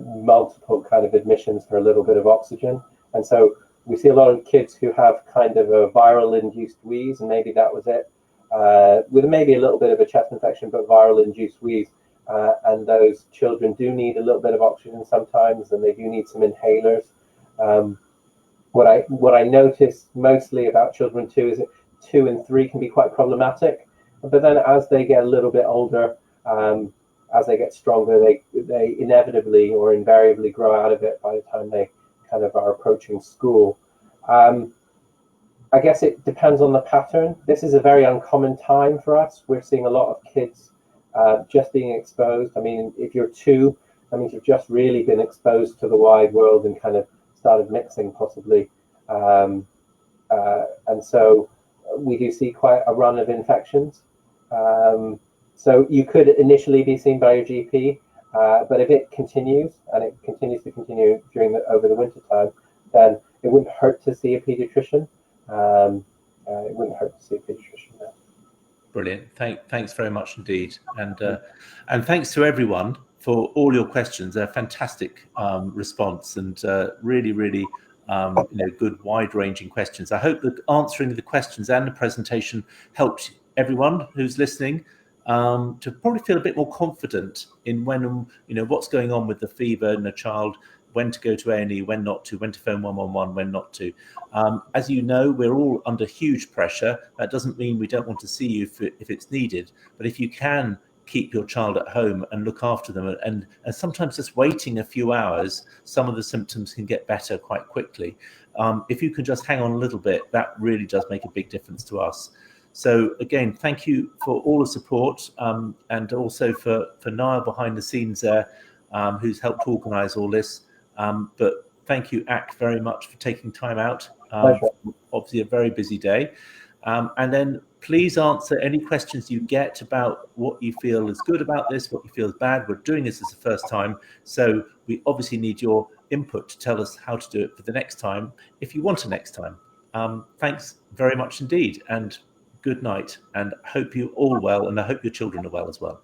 multiple kind of admissions for a little bit of oxygen. And so we see a lot of kids who have kind of a viral induced wheeze, and maybe that was it, with maybe a little bit of a chest infection, but viral induced wheeze. And those children do need a little bit of oxygen sometimes, and they do need some inhalers. What I notice mostly about children too is that 2 and 3 can be quite problematic, but then as they get a little bit older, as they get stronger, they inevitably or invariably grow out of it by the time they kind of are approaching school. I guess it depends on the pattern. This is a very uncommon time for us. We're seeing a lot of kids just being exposed. I mean, if you're 2, that means you've just really been exposed to the wide world and kind of started mixing possibly. And so we do see quite a run of infections. So you could initially be seen by your GP, but if it continues, and it continues to continue over the winter time, then it wouldn't hurt to see a paediatrician. It wouldn't hurt to see a paediatrician now. Brilliant. Thanks very much indeed, and thanks to everyone for all your questions. They're fantastic response, and really good wide-ranging questions. I hope that answering the questions and the presentation helped everyone who's listening to probably feel a bit more confident in when what's going on with the fever in a child, when to go to A&E, when not to, when to phone 111, when not to. As you know, we're all under huge pressure. That doesn't mean we don't want to see you if it's needed, but if you can keep your child at home and look after them, and sometimes just waiting a few hours, some of the symptoms can get better quite quickly. If you can just hang on a little bit, that really does make a big difference to us. So again, thank you for all the support, and also for Niall behind the scenes there, who's helped organise all this. But thank you, Ak, very much for taking time out. Obviously a very busy day. And then please answer any questions you get about what you feel is good about this, what you feel is bad. We're doing this as the first time, so we obviously need your input to tell us how to do it for the next time, if you want a next time. Thanks very much indeed, and good night, and hope you're all well, and I hope your children are well as well.